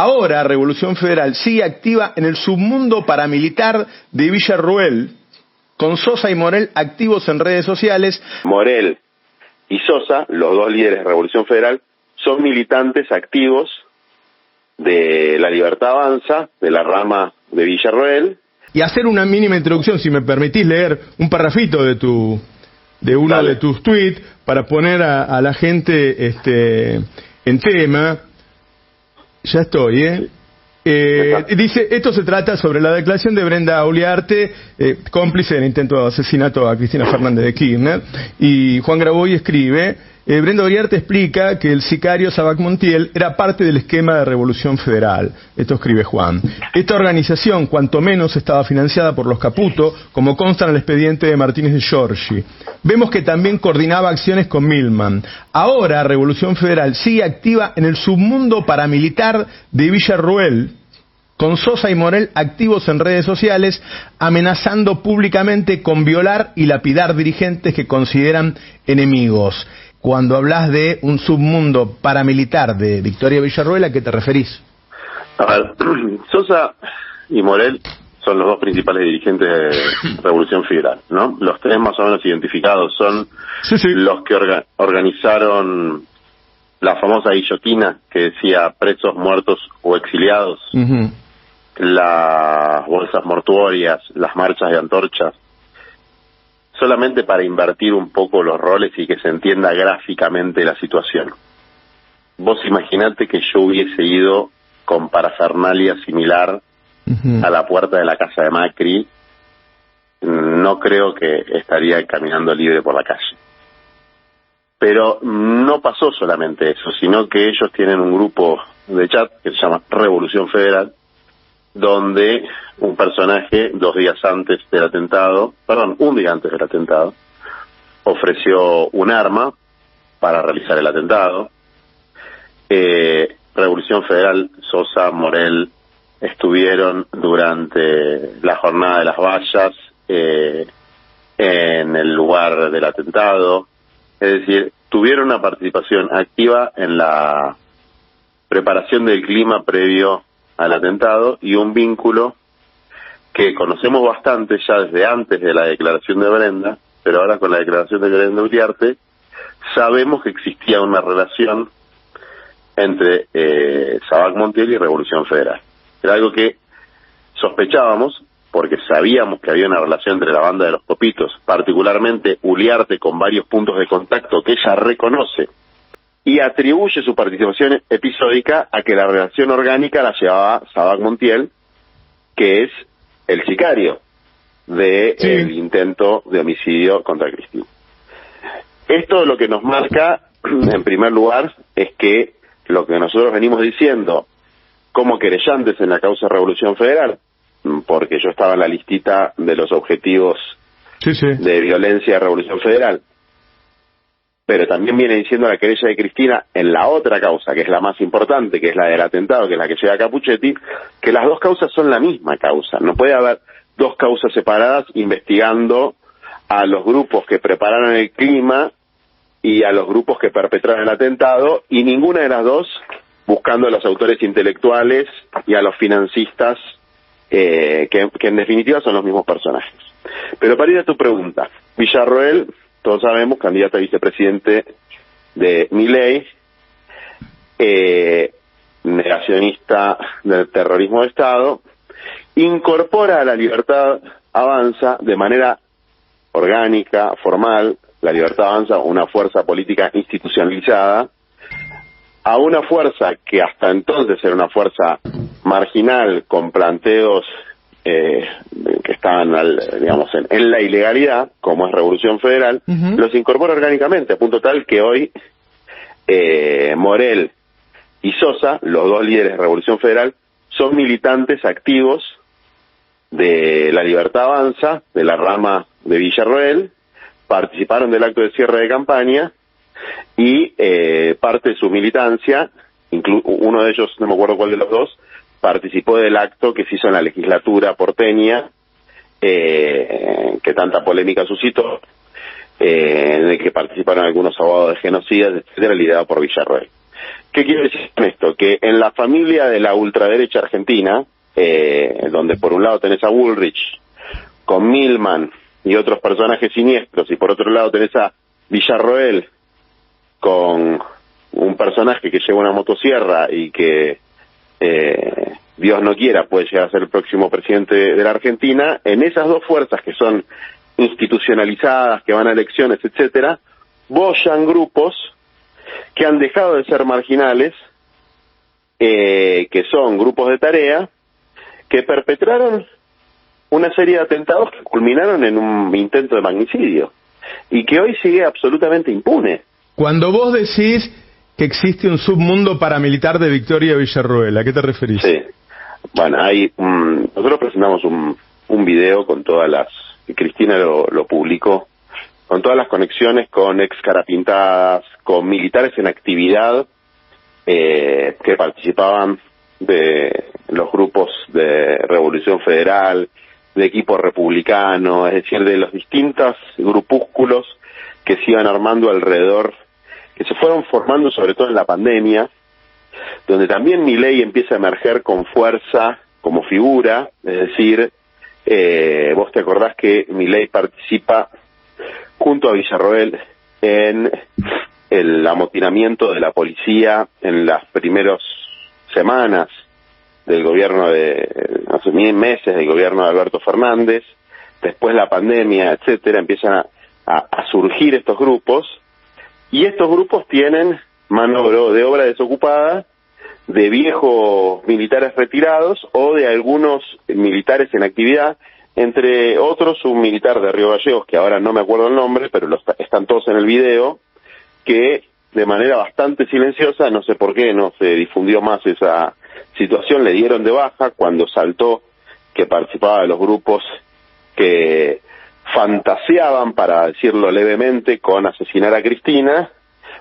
Ahora Revolución Federal sigue activa en el submundo paramilitar de Villarroel, con Sosa y Morel activos en redes sociales. Morel y Sosa, los dos líderes de Revolución Federal, son militantes activos de La Libertad Avanza, de la rama de Villarroel. Y hacer una mínima introducción, si me permitís leer un parrafito de uno Dale. de tus tweets para poner a la gente en tema. Ya estoy, dice, esto se trata sobre la declaración de Brenda Uliarte, cómplice del intento de asesinato a Cristina Fernández de Kirchner, y Juan Graboy escribe, Brenda Uliarte explica que el sicario Sabac Montiel era parte del esquema de Revolución Federal. Esto escribe Juan. Esta organización, cuanto menos, estaba financiada por los Caputo, como consta en el expediente de Martínez de Giorgi. Vemos que también coordinaba acciones con Milman. Ahora Revolución Federal sigue activa en el submundo paramilitar de Villarroel, con Sosa y Morel activos en redes sociales, amenazando públicamente con violar y lapidar dirigentes que consideran enemigos. Cuando hablas de un submundo paramilitar de Victoria Villarroel, ¿a qué te referís? A ver, Sosa y Morel son los dos principales dirigentes de Revolución Federal, ¿no? Los tres más o menos identificados son los que organizaron la famosa guillotina que decía presos, muertos o exiliados, las bolsas mortuorias, las marchas de antorchas, solamente para invertir un poco los roles y que se entienda gráficamente la situación. Vos imaginate que yo hubiese ido con parafernalia similar a la puerta de la casa de Macri, no creo que estaría caminando libre por la calle. Pero no pasó solamente eso, sino que ellos tienen un grupo de chat que se llama Revolución Federal, donde un personaje un día antes del atentado, ofreció un arma para realizar el atentado. Revolución Federal, Sosa, Morel, estuvieron durante la jornada de las vallas en el lugar del atentado, es decir, tuvieron una participación activa en la preparación del clima previo al atentado y un vínculo que conocemos bastante ya desde antes de la declaración de Brenda, pero ahora con la declaración de Brenda Uliarte sabemos que existía una relación entre Sabac Montiel y Revolución Federal. Era algo que sospechábamos porque sabíamos que había una relación entre la banda de los Copitos, particularmente Uliarte, con varios puntos de contacto que ella reconoce y atribuye su participación episódica a que la relación orgánica la llevaba Sabac Montiel, que es el sicario del intento de homicidio contra Cristina. Esto lo que nos marca, en primer lugar, es que lo que nosotros venimos diciendo como querellantes en la causa Revolución Federal, porque yo estaba en la listita de los objetivos de violencia de Revolución Federal, pero también viene diciendo la querella de Cristina en la otra causa, que es la más importante, que es la del atentado, que es la que lleva a Capuchetti, que las dos causas son la misma causa. No puede haber dos causas separadas investigando a los grupos que prepararon el clima y a los grupos que perpetraron el atentado, y ninguna de las dos buscando a los autores intelectuales y a los financistas, que en definitiva son los mismos personajes. Pero para ir a tu pregunta, Villarroel, todos sabemos, candidata a vicepresidente de Milei, negacionista del terrorismo de Estado, incorpora a La Libertad Avanza de manera orgánica, formal, La Libertad Avanza, una fuerza política institucionalizada, a una fuerza que hasta entonces era una fuerza marginal con planteos que estaban en la ilegalidad, como es Revolución Federal, los incorpora orgánicamente, a punto tal que hoy Morel y Sosa, los dos líderes de Revolución Federal, son militantes activos de La Libertad Avanza, de la rama de Villarroel, participaron del acto de cierre de campaña y parte de su militancia, uno de ellos, no me acuerdo cuál de los dos, participó del acto que se hizo en la legislatura porteña, que tanta polémica suscitó, en el que participaron algunos abogados de genocidas, etcétera, liderado por Villarroel. ¿Qué quiero decir con esto? Que en la familia de la ultraderecha argentina, donde por un lado tenés a Bullrich, con Milman y otros personajes siniestros, y por otro lado tenés a Villarroel, con un personaje que lleva una motosierra y que, Dios no quiera, puede llegar a ser el próximo presidente de la Argentina, en esas dos fuerzas que son institucionalizadas, que van a elecciones, etcétera, bollan grupos que han dejado de ser marginales, que son grupos de tarea, que perpetraron una serie de atentados que culminaron en un intento de magnicidio, y que hoy sigue absolutamente impune. Cuando vos decís que existe un submundo paramilitar de Victoria Villarroel, ¿a qué te referís? Sí. Bueno, nosotros presentamos un video con todas las... Cristina lo publicó, con todas las conexiones con ex carapintadas, con militares en actividad que participaban de los grupos de Revolución Federal, de equipo republicano, es decir, de los distintos grupúsculos que se iban armando alrededor, que se fueron formando sobre todo en la pandemia, donde también Milei empieza a emerger con fuerza como figura, es decir, vos te acordás que Milei participa junto a Villarroel en el amotinamiento de la policía en las primeras semanas del gobierno hace meses del gobierno de Alberto Fernández. Después la pandemia, etcétera, empiezan a surgir estos grupos, y estos grupos tienen mano de obra desocupada de viejos militares retirados o de algunos militares en actividad, entre otros un militar de Río Gallegos, que ahora no me acuerdo el nombre, pero están todos en el video, que de manera bastante silenciosa, no sé por qué no se difundió más esa situación, le dieron de baja cuando saltó que participaba de los grupos que fantaseaban, para decirlo levemente, con asesinar a Cristina,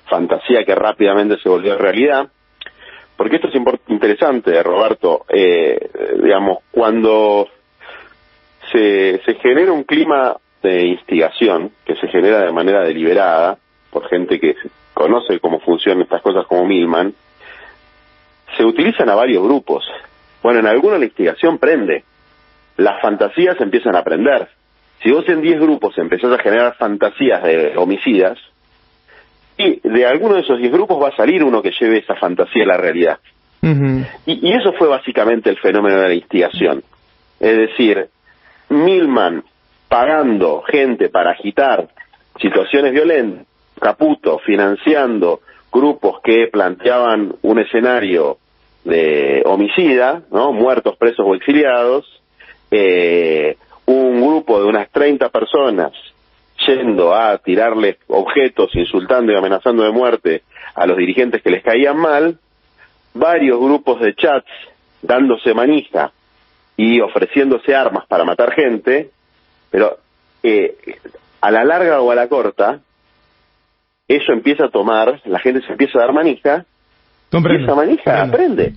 fantasía que rápidamente se volvió realidad. Porque esto es interesante, Roberto, digamos, cuando se genera un clima de instigación, que se genera de manera deliberada, por gente que conoce cómo funcionan estas cosas como Milman, se utilizan a varios grupos. Bueno, en algunos la instigación prende, las fantasías empiezan a prender. Si vos en 10 grupos empezás a generar fantasías de homicidas, y de alguno de esos 10 grupos va a salir uno que lleve esa fantasía a la realidad. Uh-huh. Y eso fue básicamente el fenómeno de la instigación. Es decir, Milman pagando gente para agitar situaciones violentas, Caputo financiando grupos que planteaban un escenario de homicida, ¿no? Muertos, presos o exiliados, un grupo de unas 30 personas yendo a tirarles objetos, insultando y amenazando de muerte a los dirigentes que les caían mal, varios grupos de chats dándose manija y ofreciéndose armas para matar gente, pero a la larga o a la corta, eso empieza a tomar, la gente se empieza a dar manija, y esa manija aprende.